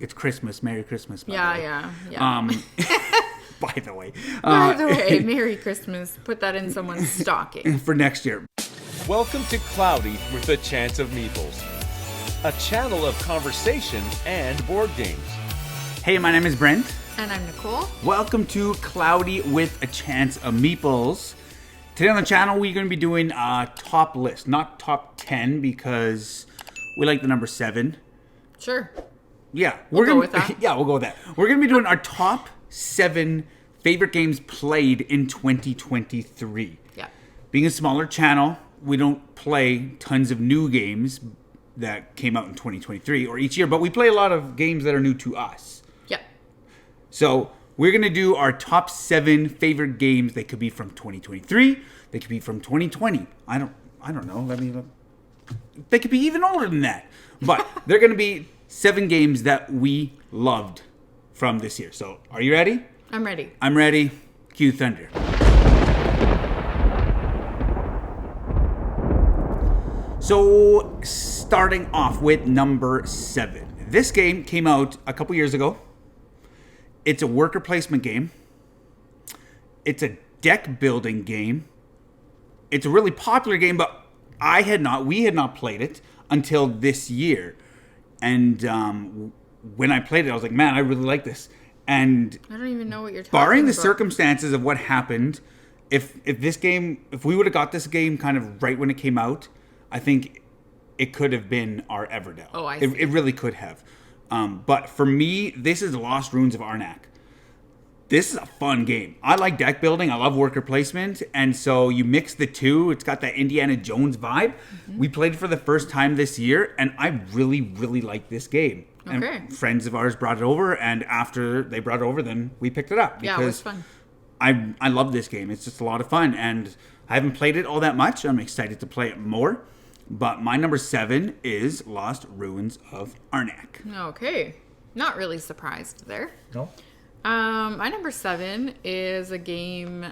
It's Christmas. Merry Christmas. Yeah. By the way. By the way, Merry Christmas. Put that in someone's stocking. For next year. Welcome to Cloudy with a Chance of Meeples, a channel of conversation and board games. Hey, my name is Brent. And I'm Nicole. Welcome to Cloudy with a Chance of Meeples. Today on the channel, we're going to be doing a top list. Not top 10 because we like the number 7. Sure. Yeah. We'll go with that. Yeah, we'll go with that. We're going to be doing our top 7 favorite games played in 2023. Yeah. Being a smaller channel, we don't play tons of new games that came out in 2023 or each year, but we play a lot of games that are new to us. Yeah. So we're going to do our top 7 favorite games. They could be from 2023. They could be from 2020. I don't know. Let me look. They could be even older than that. But they're going to be 7 games that we loved from this year. So are you ready? I'm ready. I'm ready. Cue thunder. So starting off with number 7. This game came out a couple years ago. It's a worker placement game. It's a deck building game. It's a really popular game, but we had not played it until this year. And when I played it, I was like, man, I really like this. And I don't even know what you're talking barring the about. circumstances of what happened, if we would have got this game kind of right when it came out, I think it could have been our Everdell. Oh, I see. It really could have. But for me, this is Lost Ruins of Arnak. This is a fun game. I like deck building. I love worker placement. And so you mix the two. It's got that Indiana Jones vibe. Mm-hmm. We played it for the first time this year, and I really, really like this game. Okay. And friends of ours brought it over, and after they brought it over, then we picked it up. Yeah, it was fun. I love this game. It's just a lot of fun, and I haven't played it all that much. I'm excited to play it more. But my number 7 is Lost Ruins of Arnak. Okay. Not really surprised there. No? My number 7 is a game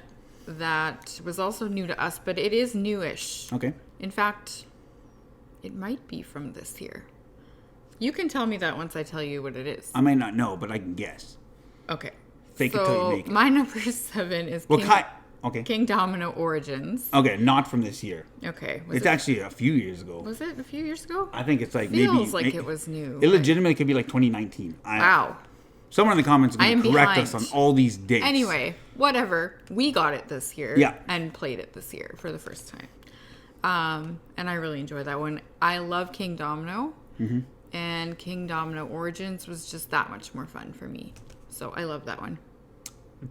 that was also new to us, but it is newish. Okay. In fact, it might be from this year. You can tell me that once I tell you what it is. I may not know, but I can guess. Okay. Fake it till you make it. My number 7 is King Domino Origins. Okay, not from this year. Okay. It's actually a few years ago. Was it a few years ago? I think it's like Feels like it was new. It legitimately could be like 2019. Wow. Someone in the comments is going to correct us on all these dates. Anyway, whatever. We got it this year. Yeah. And played it this year for the first time. And I really enjoyed that one. I love King Domino. Mm-hmm. And King Domino Origins was just that much more fun for me. So I love that one.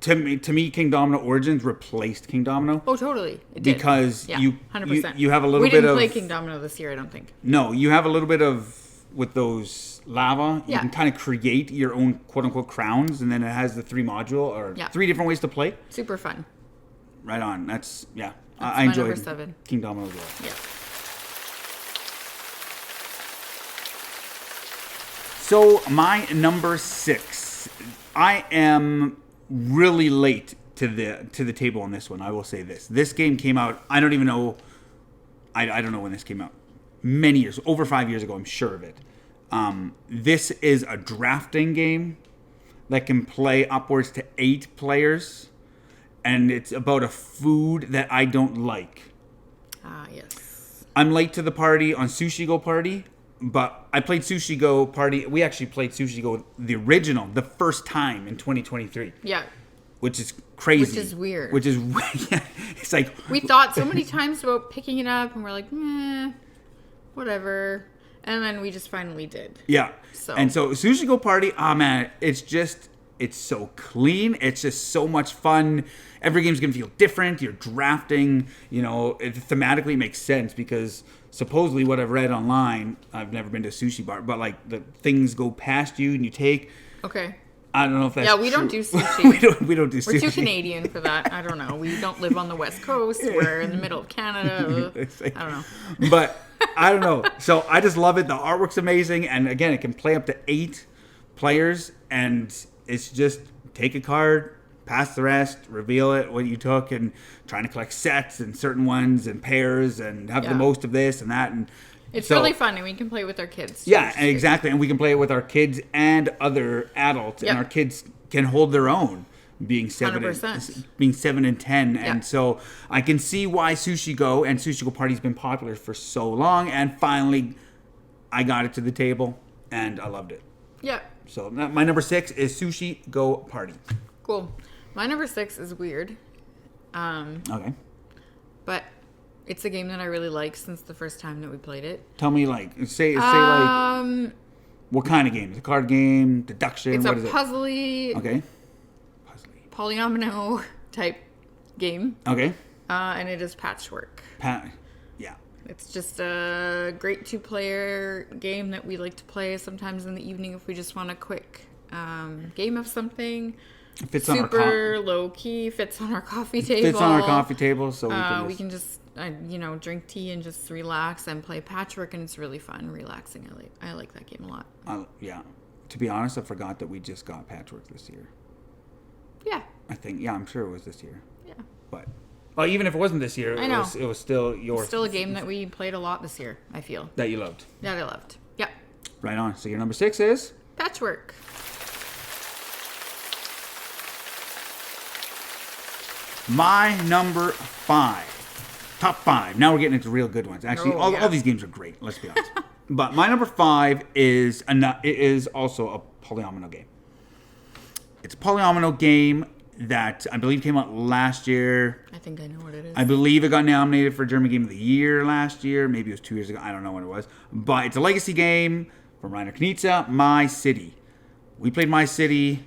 To me, King Domino Origins replaced King Domino. Oh, totally. It did. Because yeah, you 100%. You have a little bit of... We didn't play King Domino this year, I don't think. No, you have a little bit of... With those lava, you Yeah. can kind of create your own quote-unquote crowns, and then it has the 3 module, or 3 different ways to play. Super fun. Right on. That's That's I enjoyed number 7. King Domino as well. Yeah. So my number 6, I am really late to the table on this one. I will say this. This game came out, I don't even know, I don't know when this came out. Many years, over 5 years ago, I'm sure of it. This is a drafting game that can play upwards to 8 players. And it's about a food that I don't like. Ah, yes. I'm late to the party on Sushi Go Party. But I played Sushi Go Party. We actually played Sushi Go, the original, the first time in 2023. Yeah. Which is crazy. Which is weird. Yeah, it's like... We thought so many times about picking it up, and we're like, meh, whatever. And then we just finally did. Yeah. So Sushi Go Party, man, it's so clean. It's just so much fun. Every game's going to feel different. You're drafting, it thematically makes sense because supposedly what I've read online, I've never been to a sushi bar, but like the things go past you and you take. Okay. I don't know if that's we true. don't do sushi. we don't do sushi. We're too Canadian for that. I don't know. We don't live on the West Coast. We're in the middle of Canada. I don't know. But I don't know. So I just love it. The artwork's amazing. And again, it can play up to 8 players. And it's just take a card, pass the rest, reveal it, what you took, and trying to collect sets and certain ones and pairs and have the most of this and that. And It's So- really fun, and we can play with our kids. too, Yeah, which is great. exactly. And we can play it with our kids and other adults, Yep. and our kids can hold their own. Being 100%. being 7 and 10, Yeah. and so I can see why Sushi Go and Sushi Go Party's been popular for so long, and finally, I got it to the table, and I loved it. Yeah, So my number 6 is Sushi Go Party. cool. My number 6 is weird, Okay, but it's a game that I really like since the first time that we played it. tell me say like Um, what kind of game? Is it a card game, deduction? it's What a is it? puzzly, Okay, puzzly. polyomino type game, Okay, and it is Patchwork. yeah. It's just a great 2-player game that we like to play sometimes in the evening if we just want a quick game of something. It fits on our Super low key, fits on our coffee table. fits on our coffee table, so We can just drink tea and just relax and play Patchwork, and it's really fun, relaxing. I like that game a lot. yeah. To be honest, I forgot that we just got Patchwork this year. Yeah, I think, yeah, I'm sure it was this year. yeah. But well, even if it wasn't this year, I know. it was still yours. Still a game that we played a lot this year, I feel. that you loved. That I loved. Yeah. Right on. So your number 6 is Patchwork. my number 5. Top 5. Now we're getting into real good ones. Actually, Oh, all yeah. these games are great. Let's be honest. But my number 5 is it is also a polyomino game. It's a polyomino game that I believe came out last year. I think I know what it is. I believe it got nominated for German Game of the Year last year. Maybe it was 2 years ago. I don't know when it was. But it's a legacy game from Reiner Knizia, My City. We played My City,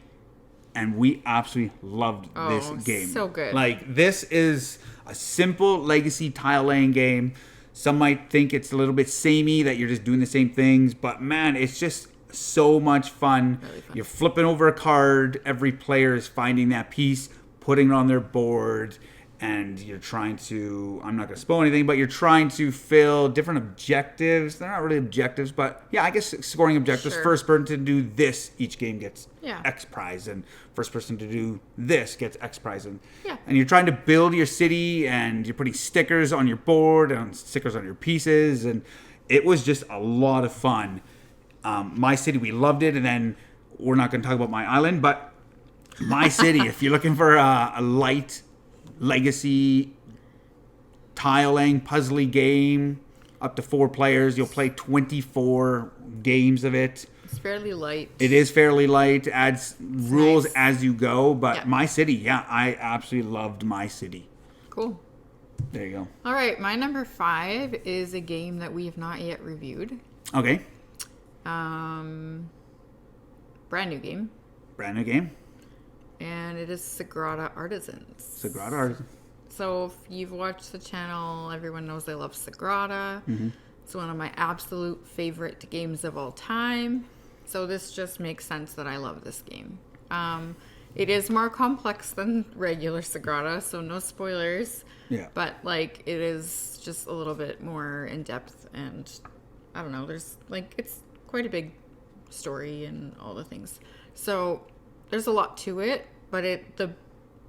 and we absolutely loved this game. So good. Like, this is a simple legacy tile laying game. Some might think it's a little bit samey, that you're just doing the same things. But, man, it's just so much fun. Really fun. You're flipping over a card. Every player is finding that piece, putting it on their board, and you're trying to, I'm not going to spoil anything, but you're trying to fill different objectives. They're not really objectives, but yeah, I guess scoring objectives. Sure. First person to do this, each game gets Yeah. X prize, and first person to do this gets X prize. And, Yeah. and you're trying to build your city, and you're putting stickers on your board and stickers on your pieces, and it was just a lot of fun. My City, we loved it, and then we're not going to talk about My Island, but My City, if you're looking for a light legacy tiling puzzly game, up to 4 players, you'll play 24 games of it. It's fairly light. It is fairly light, adds rules nice. as you go, but Yeah. My City, yeah, I absolutely loved My City. Cool. There you go. All right, my number 5 is a game that we have not yet reviewed. Okay, Brand new game, brand new game. and it is Sagrada Artisans. Sagrada Artisan. So if you've watched the channel, everyone knows I love Sagrada. Mm-hmm. It's one of my absolute favorite games of all time. So this just makes sense that I love this game. It is more complex than regular Sagrada, so no spoilers. Yeah. But like it is just a little bit more in depth, and I don't know. There's like it's quite a big story and all the things. So there's a lot to it, but the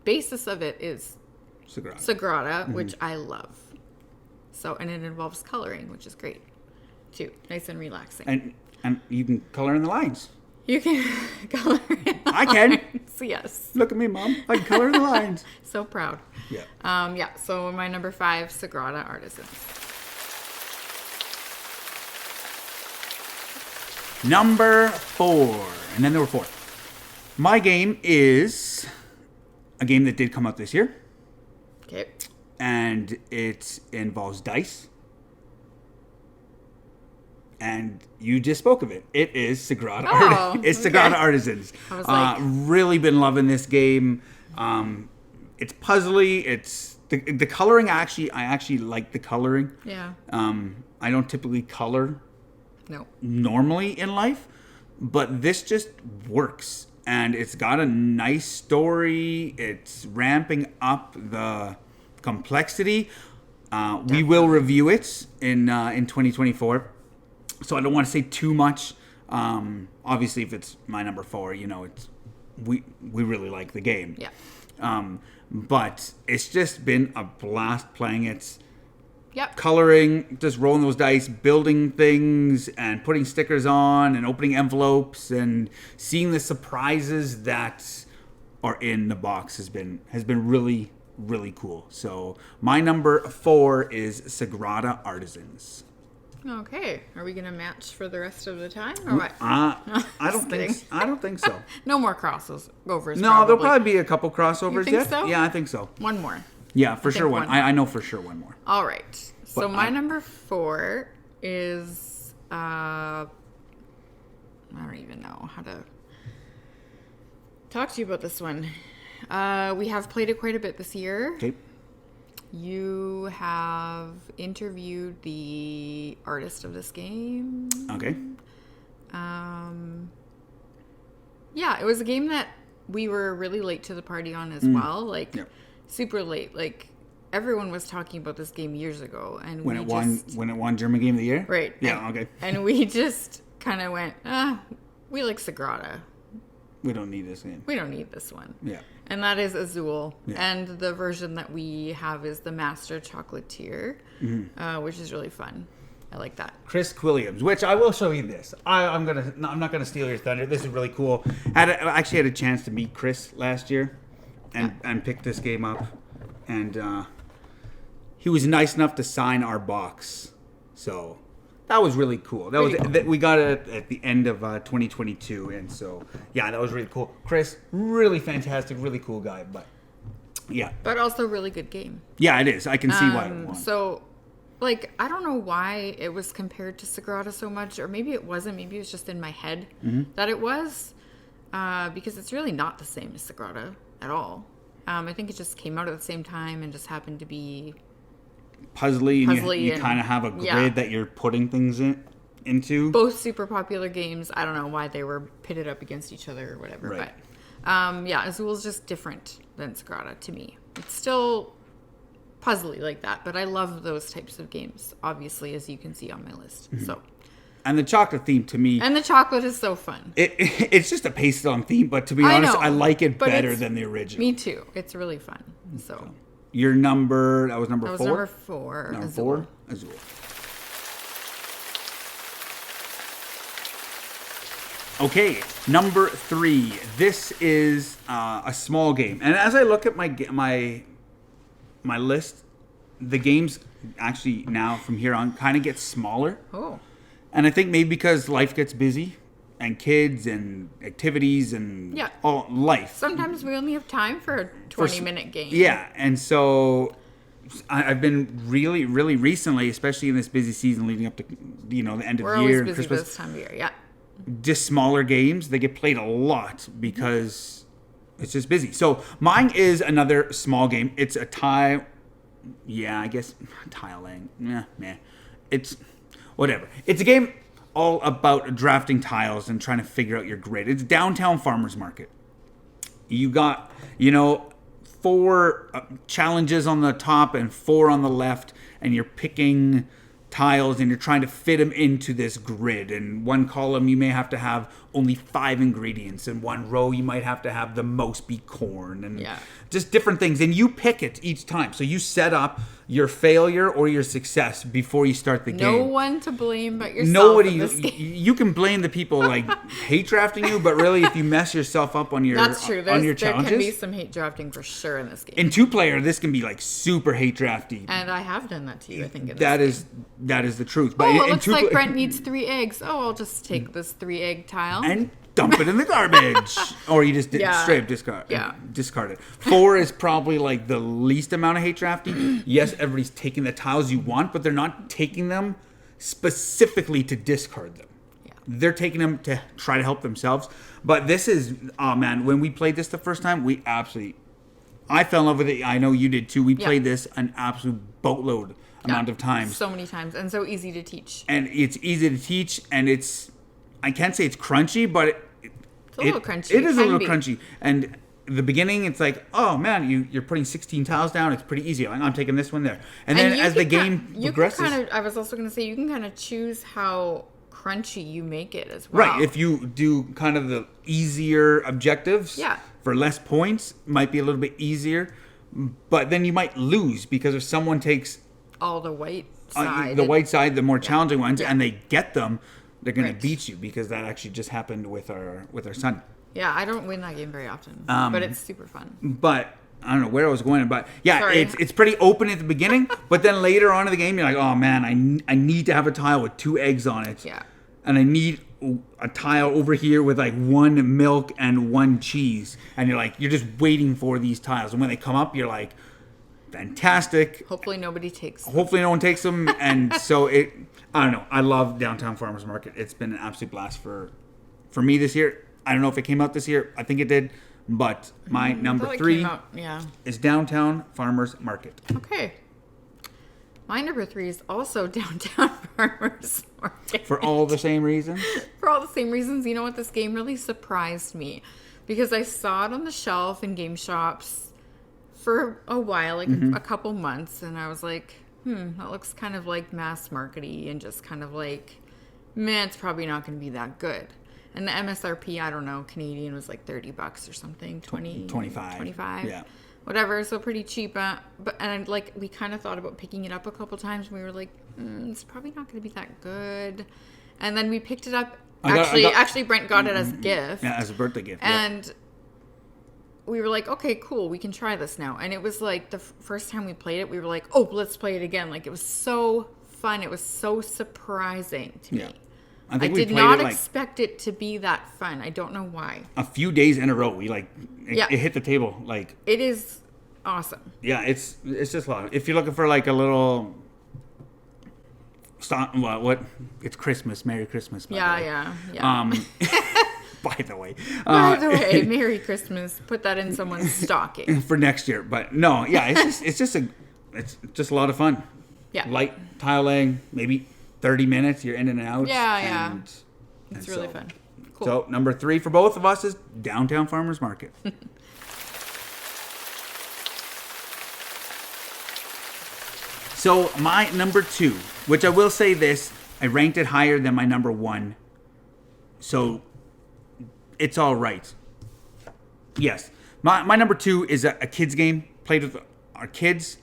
basis of it is Sagrada. Sagrada, which I love. So, and it involves coloring, which is great too. Nice and relaxing. And you can color in the lines. You can color in the I can. lines. Yes. Look at me, Mom. I can color in the lines. So proud. Yeah. Yeah. So my number 5, Sagrada Artisans. Number 4. And then there were 4. My game is a game that did come out this year. Okay. And it involves dice. And you just spoke of it. It is Sagrada. Oh, It's okay. Sagrada Artisans. I was like- really been loving this game. It's puzzly. It's the coloring. I actually like the coloring. Yeah. I don't typically color No. normally in life, but this just works, and it's got a nice story. It's ramping up the complexity. We will review it in 2024, so I don't want to say too much. Obviously, if it's my number 4, it's we really like the game. Yeah. But it's just been a blast playing it. Yep. Coloring, just rolling those dice, building things, and putting stickers on, and opening envelopes, and seeing the surprises that are in the box has been really, really cool. So my number 4 is Sagrada Artisans. Okay. Are we gonna match for the rest of the time, or what? I don't kidding. think. I don't think so. No more crossovers. No, there'll probably be a couple crossovers You think yet. so? Yeah, I think so. One more. Yeah, for sure think one. one. I know for sure one more. All right. So But my I- number 4 is I don't even know how to talk to you about this one. We have played it quite a bit this year. Okay. You have interviewed the artist of this game. Okay. Yeah, it was a game that we were really late to the party on as well. Like, Yep. super late. Like, everyone was talking about this game years ago, and When we it won German Game of the Year. right. Yeah. and, Okay. And we just kind of went, we like Sagrada. We don't need this game. We don't need this one. Yeah. And that is Azul. Yeah. And the version that we have is the Master Chocolatier, which is really fun. I like that. Chris Williams, which I will show you this. I'm not gonna steal your thunder. This is really cool. I actually had a chance to meet Chris last year, and pick this game up, and he was nice enough to sign our box. So that was really cool. We got it at the end of 2022, and so yeah, that was really cool. Chris, really fantastic, really cool guy, but yeah, But also really good game. yeah, it is. I can see why it won. So, like, I don't know why it was compared to Sagrada so much, or maybe it wasn't. Maybe it was just in my head that it was, because it's really not the same as Sagrada at all. I think it just came out at the same time and just happened to be Puzzly, and puzzly you and- kind of have a grid yeah. that you're putting things into. both super popular games. I don't know why they were pitted up against each other or whatever, Right. but yeah, Azul's just different than Sagrada to me. It's still puzzly like that, but I love those types of games, obviously, as you can see on my list. Mm-hmm. So, And the chocolate theme to me, and the chocolate is so fun. it's just a pasted on theme, but to be I honest, know, I like it but better it's- than the original. Me too. It's really fun. So Your number, that was number that was 4? number 4. Number Azul. 4? Azul. Okay, number 3. This is a small game. And as I look at my list, the games actually now from here on kind of get smaller. Oh, And I think maybe because life gets busy and kids and activities and Yeah. all life. sometimes we only have time for a 20-minute game. Yeah, and so I've been really, really recently, especially in this busy season leading up to the end of We're the always year and busy Christmas, this time of year. Yeah. just smaller games. They get played a lot because it's just busy. So mine is another small game. It's a tile. Yeah, I guess tiling. Meh. It's whatever. It's a game all about drafting tiles and trying to figure out your grid. It's Downtown Farmers Market. You got, 4 challenges on the top and 4 on the left, and you're picking tiles and you're trying to fit them into this grid. And one column you may have to have only 5 ingredients, and one row you might have to have the most be corn, and Yeah. just different things. And you pick it each time. So you set up your failure or your success before you start the game. No one to blame but yourself. Nobody. in this game. You can blame the people like hate drafting you, but really, if you mess yourself up on your That's true. on your There challenges, can be some hate drafting for sure in this game. in 2-player, this can be like super hate drafty. And I have done that to you, I think. In That this is the truth. game. Oh, it in looks 2 like pla- Brent needs 3 eggs. Oh, I'll just take this 3-egg tile. and dump it in the garbage, or you just Yeah. straight up discard. Yeah. Discard it. 4 is probably like the least amount of hate drafting. Yes, everybody's taking the tiles you want, but they're not taking them specifically to discard them. Yeah. They're taking them to try to help themselves. But this is, oh man, when we played this the first time, I fell in love with it. I know you did too. We played this an absolute boatload amount of times. So many times. And so easy to teach. And it's easy to teach, and I can't say it's crunchy, but It's a little crunchy. It is a Can little be. crunchy. And the beginning, it's like, oh man, you're putting 16 tiles down. It's pretty easy. I'm taking this one there. And then you as the can game you progresses, can kind of, I was also going to say, you can kind of choose how crunchy you make it as well. right? If you do kind of the easier objectives, Yeah. for less points, might be a little bit easier. But then you might lose because if someone takes all the white side. The white side, the more challenging ones, Yeah. and they get them, they're going Right. to beat you, because that actually just happened with our son. Yeah, I don't win that game very often, but it's super fun. But I don't know where I was going, but yeah, Sorry. it's pretty open at the beginning, but then later on in the game, you're like, oh man, I need to have a tile with 2 eggs on it. Yeah. And I need a tile over here with like 1 milk and 1 cheese. And you're just waiting for these tiles. And when they come up, you're like, fantastic. Hopefully nobody takes them. Hopefully no one takes them. And so I don't know. I love Downtown Farmers Market. It's been an absolute blast for me this year. I don't know if it came out this year. I think it did. But my number thought it 3 came out, yeah. is Downtown Farmers Market. Okay. My number 3 is also Downtown Farmers Market. For all the same reasons. For all the same reasons. You know what? This game really surprised me. Because I saw it on the shelf in game shops for a while, like a couple months. And I was like, that looks kind of like mass markety and just kind of like, man, it's probably not going to be that good. And the MSRP, I don't know, Canadian was like $30 or something, 25. Yeah. Whatever, so pretty cheap. We kind of thought about picking it up a couple times. And we were like, it's probably not going to be that good. And then we picked it up. Actually, Brent got it as a gift. Yeah, as a birthday gift. And we were like, okay, cool, we can try this now. And it was like the first time we played it, we were like, oh, let's play it again. Like, it was so fun. It was so surprising to me. I did not expect it to be that fun. I don't know why. A few days in a row, it hit the table. Like, it is awesome. Yeah, it's just a lot. If you're looking for like a little, it's Christmas. Merry Christmas. Yeah. By the way, Merry Christmas. Put that in someone's stocking for next year. But no, yeah, it's just a lot of fun. Yeah, light tiling, maybe 30 minutes. You're in and out. Yeah. It's really fun. Cool. So number 3 for both of us is Downtown Farmers Market. So my number 2, which I will say this, I ranked it higher than my number 1. So it's all right. Yes. My number 2 is a kids game. Played with our kids,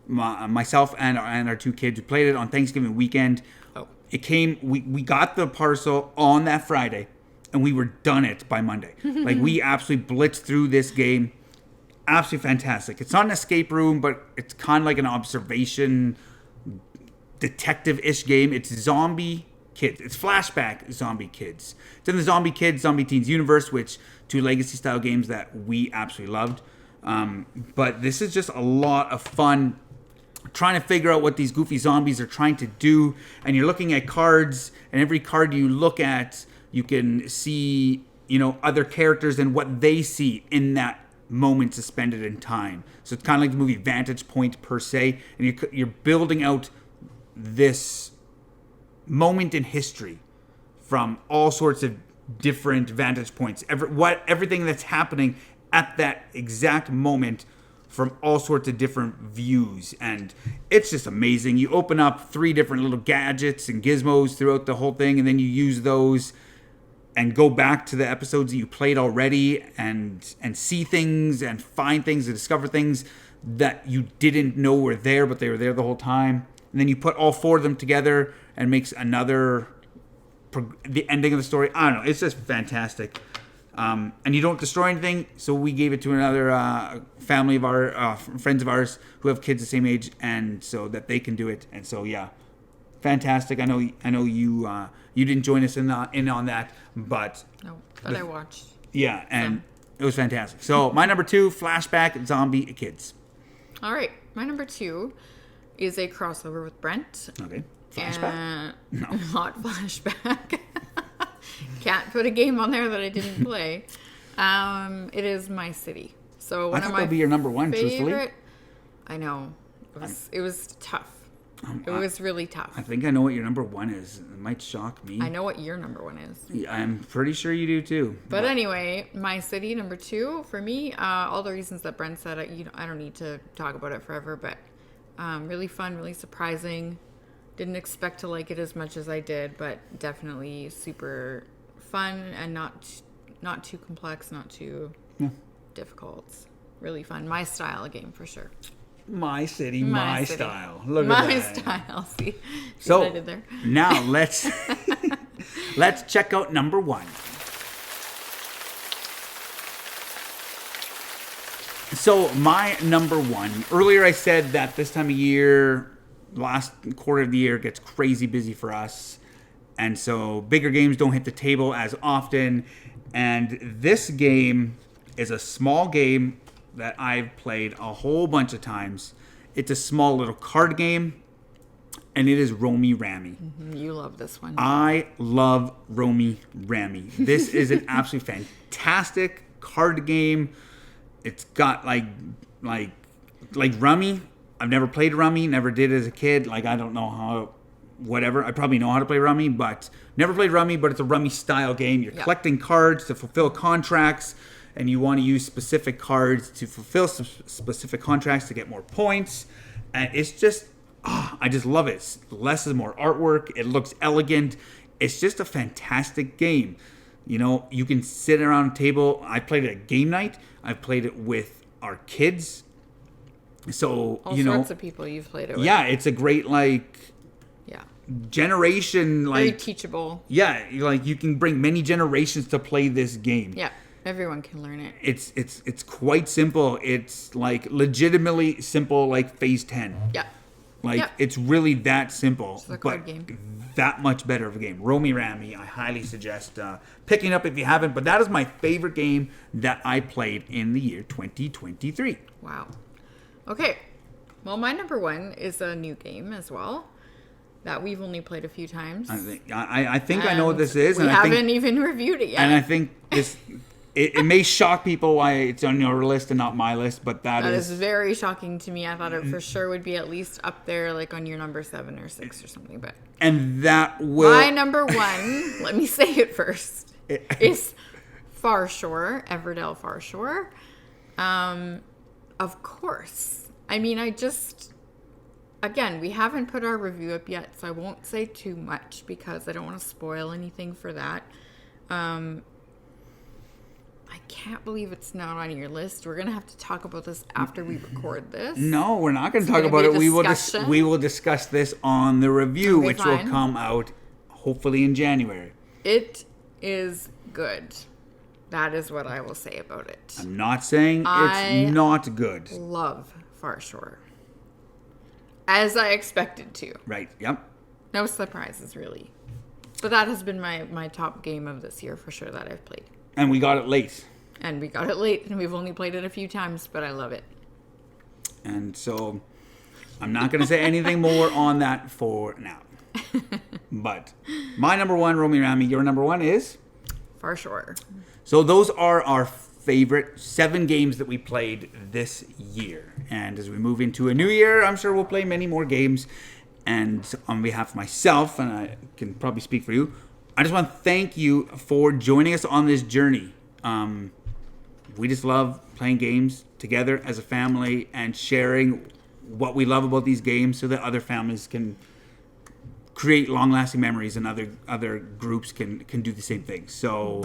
myself and our 2 kids. We played it on Thanksgiving weekend. Oh. It came, we got the parcel on that Friday, and we were done it by Monday. Like, we absolutely blitzed through this game. Absolutely fantastic. It's not an escape room, but it's kind of like an observation detective-ish game. It's zombie kids. It's flashback zombie kids. It's in the Zombie Kids, Zombie Teens universe, which 2 legacy-style games that we absolutely loved. But this is just a lot of fun trying to figure out what these goofy zombies are trying to do. And you're looking at cards, and every card you look at, you can see, other characters and what they see in that moment suspended in time. So it's kind of like the movie Vantage Point per se, and you're building out this moment in history from all sorts of different vantage points. Everything that's happening at that exact moment from all sorts of different views, and it's just amazing. You open up 3 different little gadgets and gizmos throughout the whole thing, and then you use those and go back to the episodes that you played already and see things and find things and discover things that you didn't know were there, but they were there the whole time. And then you put all 4 of them together and makes the ending of the story. I don't know. It's just fantastic. And you don't destroy anything, so we gave it to another family of our friends of ours who have kids the same age, and so that they can do it. And so, yeah, fantastic. I know you didn't join us in on that, but I watched. Yeah, and it was fantastic. So my number 2, flashback zombie kids. All right, my number 2 is a crossover with Brent. Okay, flashback. No, not flashback. Can't put a game on there that I didn't play. It is My City. So one I thought that'd be your number 1, truthfully. I know. It was tough. It was really tough. I think I know what your number 1 is. It might shock me. I know what your number 1 is. Yeah, I'm pretty sure you do too. But anyway, My City, number 2, for me, all the reasons that Brent said, I don't need to talk about it forever, but really fun, really surprising. Didn't expect to like it as much as I did, but definitely super fun and not too complex, not too difficult. Really fun. My style of game for sure. My city, my city. style. Look at My that. style. See So what I did there? now let's check out number 1. So my number 1. Earlier I said that this time of year, last quarter of the year, gets crazy busy for us, and so bigger games don't hit the table as often. And this game is a small game that I've played a whole bunch of times. It's a small little card game, and it is Romy Rammy. You love this one. I love Romy Rammy. This is an absolutely fantastic card game. It's got like Rummy. I've never played Rummy, never did as a kid. Like, I don't know how, whatever. I probably know how to play Rummy, but never played Rummy, but it's a Rummy style game. You're collecting cards to fulfill contracts, and you want to use specific cards to fulfill specific contracts to get more points. And it's just, I just love it. Less is more artwork. It looks elegant. It's just a fantastic game. You know, you can sit around a table. I played it at game night. I've played it with our kids. So, All you know, sorts of people you've played it with. yeah, it's a great, like, Yeah. generation, Very like, teachable. yeah, like you can bring many generations to play this game. Yeah. Everyone can learn it. It's quite simple. It's like legitimately simple, like Phase 10. Yeah. Like, Yep. it's really that simple, a card but game. that much better of a game. Romy Rammy, I highly suggest picking up if you haven't. But that is my favorite game that I played in the year 2023. Wow. Okay. Well, my number 1 is a new game as well that we've only played a few times. I think I know what this is. We and haven't I think, even reviewed it yet. and I think this it may shock people why it's on your list and not my list, but that is very shocking to me. I thought it for sure would be at least up there, like on your number 7 or 6 or something. But and that will my number 1, let me say it first, is Far Shore, Everdell Far Shore. Of course. I mean, again, we haven't put our review up yet, so I won't say too much because I don't want to spoil anything for that. I can't believe it's not on your list. We're going to have to talk about this after we record this. No, we're not going to talk gonna about be it. a We discussion. will discuss this on the review, Okay, which fine. will come out hopefully in January. It is good. That is what I will say about it. I'm not saying I it's not good. love Far Shore. As I expected to. Right, yep. No surprises, really. But that has been my top game of this year for sure that I've played. And we got it late. And we got it late, and we've only played it a few times, but I love it. And so I'm not going to say anything more on that for now. But my number 1, Romy Rammy, your number 1 is? Far Shore. So those are our favorite 7 games that we played this year. And as we move into a new year, I'm sure we'll play many more games. And on behalf of myself, and I can probably speak for you, I just want to thank you for joining us on this journey. We just love playing games together as a family and sharing what we love about these games so that other families can create long-lasting memories and other groups can do the same thing. So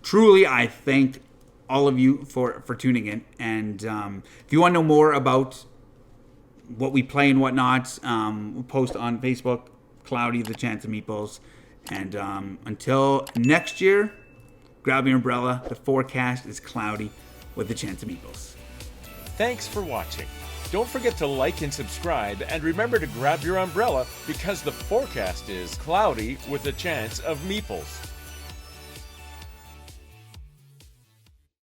truly, I thank all of you for tuning in. And if you want to know more about what we play and whatnot, we'll post on Facebook, Cloudy, the Chance of Meeples. And until next year, grab your umbrella. The forecast is cloudy with the Chance of Meeples. Thanks for watching. Don't forget to like and subscribe, and remember to grab your umbrella because the forecast is cloudy with a chance of meeples.